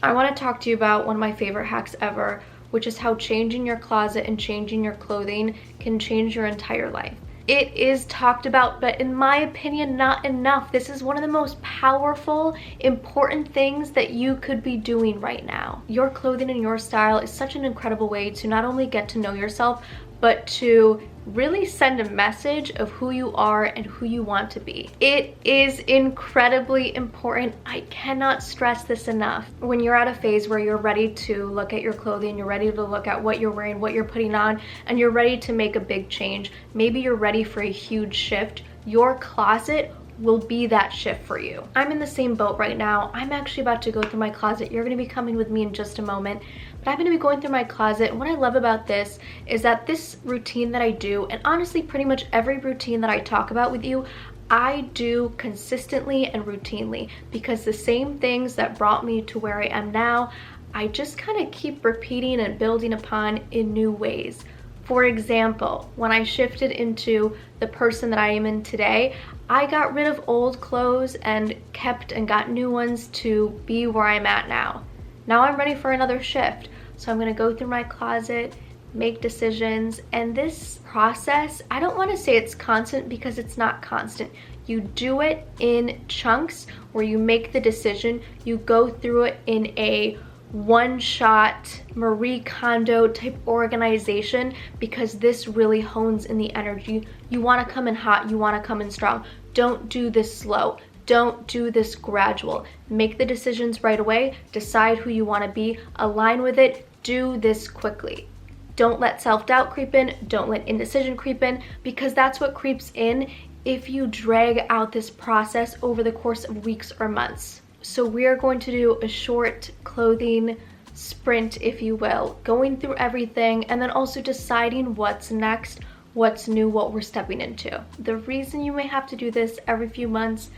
I want to talk to you about one of my favorite hacks ever, which is how changing your closet and changing your clothing can change your entire life. It is talked about, but in my opinion, not enough. This is one of the most powerful, important things that you could be doing right now. Your clothing and your style is such an incredible way to not only get to know yourself, but to really send a message of who you are and who you want to be. It is incredibly important. I cannot stress this enough. When you're at a phase where you're ready to look at your clothing, you're ready to look at what you're wearing, what you're putting on, and you're ready to make a big change, maybe you're ready for a huge shift, your closet will be that shift for you. I'm in the same boat right now. I'm actually about to go through my closet. You're going to be coming with me in just a moment, but I'm going to be going through my closet. And what I love about this is that this routine that I do, and honestly pretty much every routine that I talk about with you, I do consistently and routinely, because the same things that brought me to where I am now, I just kind of keep repeating and building upon in new ways. For example, when I shifted into the person that I am in today, I got rid of old clothes and kept and got new ones to be where I'm at now. Now I'm ready for another shift. So I'm gonna go through my closet, make decisions, and this process, I don't wanna say it's constant because it's not constant. You do it in chunks where you make the decision, you go through it in a one-shot Marie Kondo type organization, because this really hones in the energy. You want to come in hot, you want to come in strong. Don't do this slow, don't do this gradual. Make the decisions right away, decide who you want to be, align with it, do this quickly. Don't let self-doubt creep in, don't let indecision creep in, because that's what creeps in if you drag out this process over the course of weeks or months. So we are going to do a short clothing sprint, if you will, going through everything and then also deciding what's next, what's new, what we're stepping into. The reason you may have to do this every few months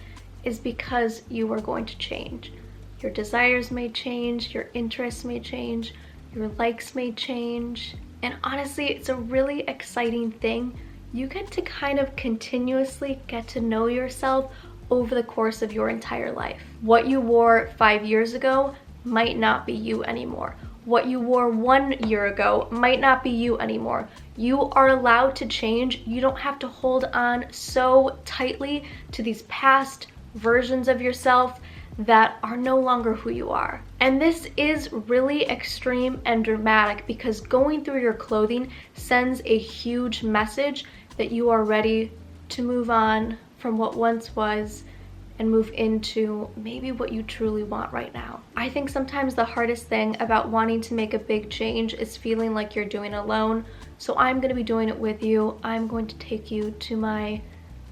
is because you are going to change. Your desires may change, your interests may change, your likes may change. And honestly, it's a really exciting thing. You get to kind of continuously get to know yourself over the course of your entire life. What you wore 5 years ago might not be you anymore. What you wore 1 year ago might not be you anymore. You are allowed to change. You don't have to hold on so tightly to these past versions of yourself that are no longer who you are. And this is really extreme and dramatic, because going through your clothing sends a huge message that you are ready to move on from what once was and move into maybe what you truly want right now. I think sometimes the hardest thing about wanting to make a big change is feeling like you're doing it alone. So I'm going to be doing it with you. I'm going to take you to my,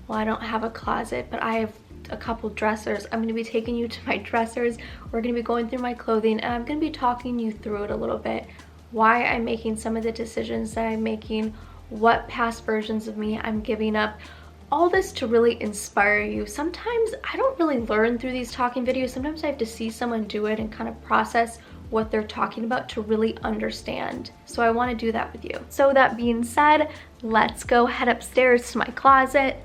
well, I don't have a closet, but I have a couple dressers. I'm going to be taking you to my dressers. We're going to be going through my clothing, and I'm going to be talking you through it a little bit. Why I'm making some of the decisions that I'm making, what past versions of me I'm giving up. All this to really inspire you. Sometimes I don't really learn through these talking videos. Sometimes I have to see someone do it and kind of process what they're talking about to really understand. So I want to do that with you. So that being said, let's go head upstairs to my closet.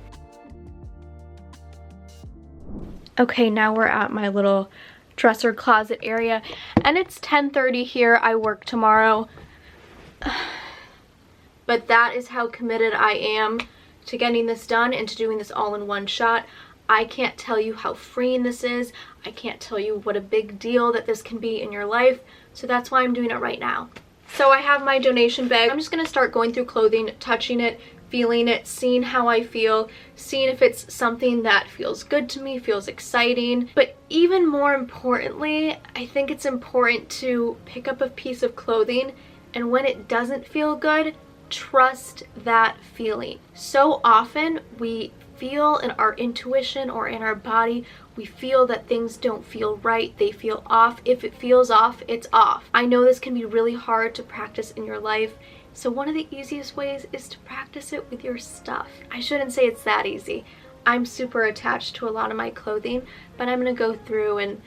Okay, now we're at my little dresser closet area, and it's 10:30 here. I work tomorrow, but that is how committed I am to getting this done and to doing this all in one shot. I can't tell you how freeing this is. I can't tell you what a big deal that this can be in your life. So that's why I'm doing it right now. So I have my donation bag. I'm just gonna start going through clothing, touching it, feeling it, seeing how I feel, seeing if it's something that feels good to me, feels exciting. But even more importantly, I think it's important to pick up a piece of clothing, and when it doesn't feel good, trust that feeling. So often we feel in our intuition or in our body, we feel that things don't feel right, they feel off. If it feels off, it's off. I know this can be really hard to practice in your life, so one of the easiest ways is to practice it with your stuff. I shouldn't say it's that easy. I'm super attached to a lot of my clothing, but I'm gonna go through and,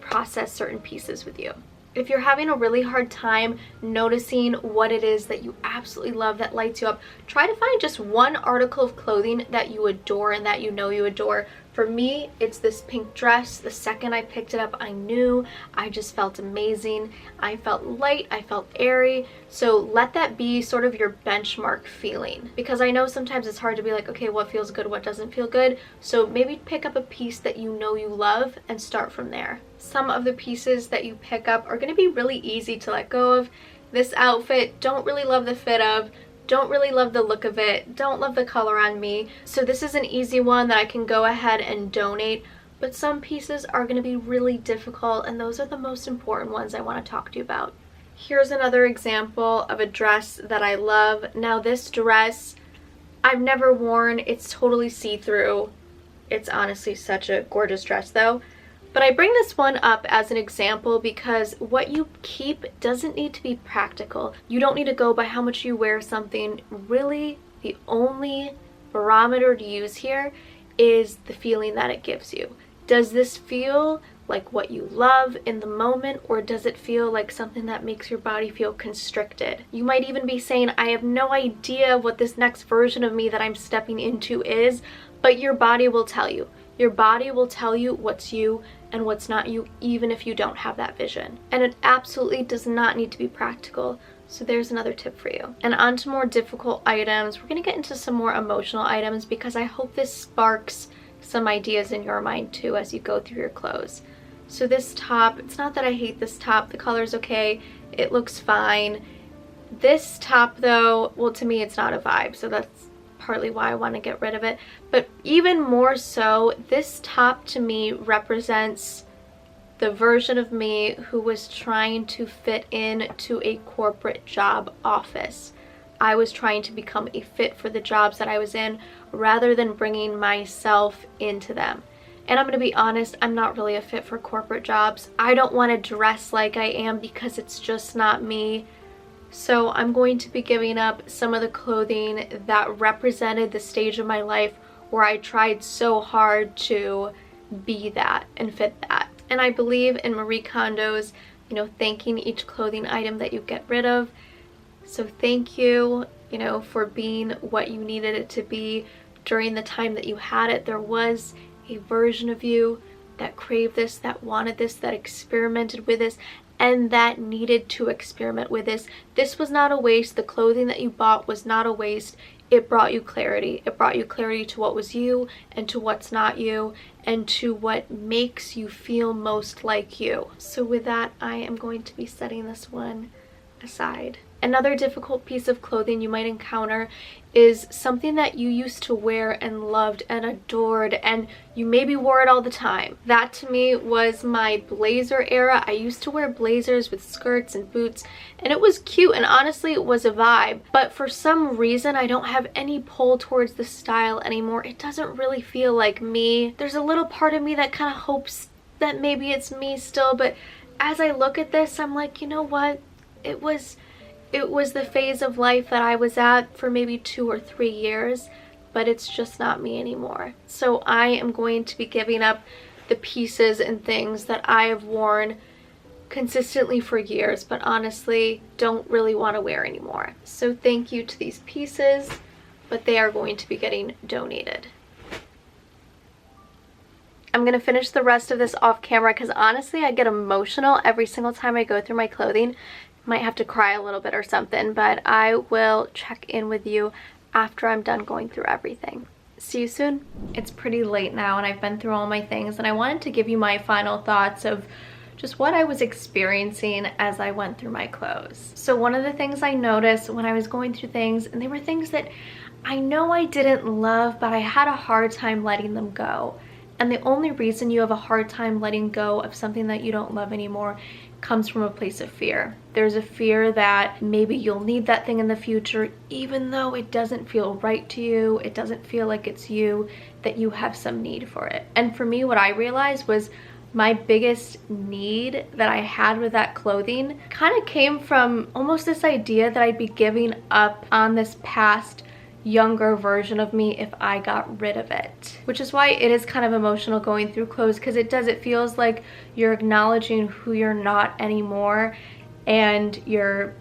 process certain pieces with you. If you're having a really hard time noticing what it is that you absolutely love that lights you up, try to find just one article of clothing that you adore and that you know you adore. For For me, it's this pink dress. The second I picked it up, I knew. I just felt amazing. I felt light, I felt airy. So let that be sort of your benchmark feeling, because I know sometimes it's hard to be like, okay, what feels good, what doesn't feel good. So maybe pick up a piece that you know you love and start from there. Some of the pieces that you pick up are going to be really easy to let go of. This outfit, don't really love the fit of, don't really love the look of it, don't love the color on me. So this is an easy one that I can go ahead and donate, but some pieces are going to be really difficult, and those are the most important ones I want to talk to you about. Here's another example of a dress that I love. Now this dress I've never worn, it's totally see-through. It's honestly such a gorgeous dress though. But I bring this one up as an example because what you keep doesn't need to be practical. You don't need to go by how much you wear something. Really, the only barometer to use here is the feeling that it gives you. Does this feel like what you love in the moment, or does it feel like something that makes your body feel constricted? You might even be saying, I have no idea what this next version of me that I'm stepping into is, but your body will tell you. Your body will tell you what's you and what's not you, even if you don't have that vision. And it absolutely does not need to be practical. So there's another tip for you. And on to more difficult items. We're gonna get into some more emotional items because I hope this sparks some ideas in your mind too as you go through your clothes. So this top, it's not that I hate this top. The color's okay. It looks fine. This top though, well, to me it's not a vibe. So that's partly why I want to get rid of it. But even more so, this top to me represents the version of me who was trying to fit into a corporate job office. I was trying to become a fit for the jobs that I was in rather than bringing myself into them. And I'm going to be honest, I'm not really a fit for corporate jobs. I don't want to dress like I am because it's just not me. So I'm going to be giving up some of the clothing that represented the stage of my life where I tried so hard to be that and fit that. And I believe in Marie Kondo's, thanking each clothing item that you get rid of. So thank you, for being what you needed it to be during the time that you had it. There was a version of you that craved this, that wanted this, that experimented with this, and that needed to experiment with this. This was not a waste. The clothing that you bought was not a waste. It brought you clarity. It brought you clarity to what was you and to what's not you and to what makes you feel most like you. So with that, I am going to be setting this one aside. Another difficult piece of clothing you might encounter is something that you used to wear and loved and adored, and you maybe wore it all the time. That to me was my blazer era. I used to wear blazers with skirts and boots, and it was cute, and honestly it was a vibe. But for some reason I don't have any pull towards the style anymore. It doesn't really feel like me. There's a little part of me that kind of hopes that maybe it's me still, but as I look at this, I'm like, you know what? It was the phase of life that I was at for maybe 2 or 3 years, but it's just not me anymore. So I am going to be giving up the pieces and things that I have worn consistently for years, but honestly don't really want to wear anymore. So thank you to these pieces, but they are going to be getting donated. I'm going to finish the rest of this off camera because honestly I get emotional every single time I go through my clothing. Might have to cry a little bit or something, but I will check in with you after I'm done going through everything. See you soon. It's pretty late now and I've been through all my things, and I wanted to give you my final thoughts of just what I was experiencing as I went through my clothes. So one of the things I noticed when I was going through things, and they were things that I know I didn't love, but I had a hard time letting them go. And the only reason you have a hard time letting go of something that you don't love anymore comes from a place of fear. There's a fear that maybe you'll need that thing in the future, even though it doesn't feel right to you, it doesn't feel like it's you, that you have some need for it. And for me, what I realized was my biggest need that I had with that clothing kind of came from almost this idea that I'd be giving up on this past younger version of me if I got rid of it, which is why it is kind of emotional going through clothes, because it feels like you're acknowledging who you're not anymore and you're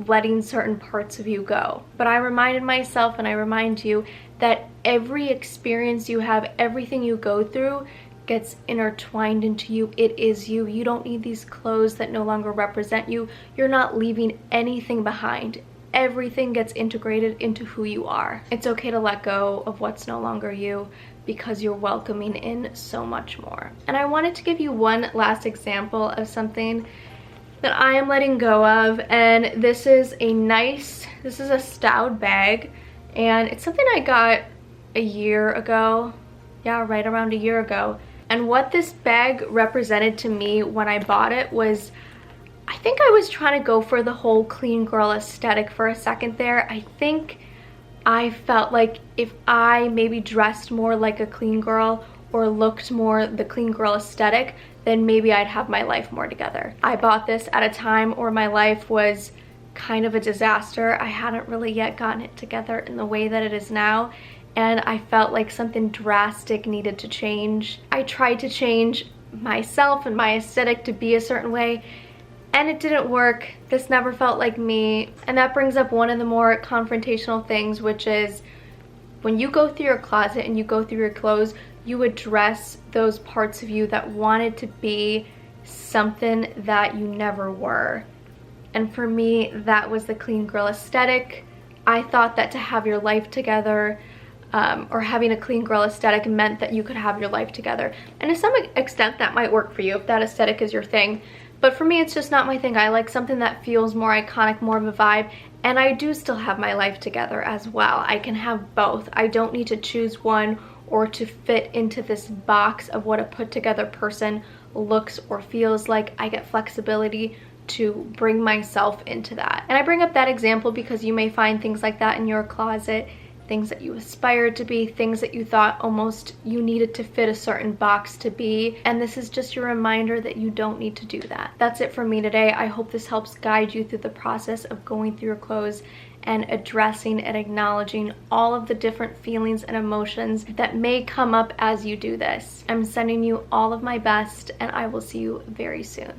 letting certain parts of you go. But I reminded myself, and I remind you, that every experience you have, everything you go through gets intertwined into you. It is you. You don't need these clothes that no longer represent you. You're not leaving anything behind. Everything gets integrated into who you are. It's okay to let go of what's no longer you because you're welcoming in so much more. And I wanted to give you one last example of something that I am letting go of, and this is a stowed bag, and it's something I got a year ago. Yeah, right around a year ago. And what this bag represented to me when I bought it was, I think I was trying to go for the whole clean girl aesthetic for a second there. I think I felt like if I maybe dressed more like a clean girl or looked more the clean girl aesthetic, then maybe I'd have my life more together. I bought this at a time where my life was kind of a disaster. I hadn't really yet gotten it together in the way that it is now, and I felt like something drastic needed to change. I tried to change myself and my aesthetic to be a certain way, and it didn't work. This never felt like me. And that brings up one of the more confrontational things, which is when you go through your closet and you go through your clothes, you address those parts of you that wanted to be something that you never were. And for me, that was the clean girl aesthetic. I thought that to have your life together, or having a clean girl aesthetic, meant that you could have your life together. And to some extent that might work for you if that aesthetic is your thing. But for me, it's just not my thing. I like something that feels more iconic, more of a vibe, and I do still have my life together as well. I can have both. I don't need to choose one or to fit into this box of what a put together person looks or feels like. I get flexibility to bring myself into that. And I bring up that example because you may find things like that in your closet, things that you aspired to be, things that you thought almost you needed to fit a certain box to be. And this is just your reminder that you don't need to do that. That's it for me today. I hope this helps guide you through the process of going through your clothes and addressing and acknowledging all of the different feelings and emotions that may come up as you do this. I'm sending you all of my best, and I will see you very soon.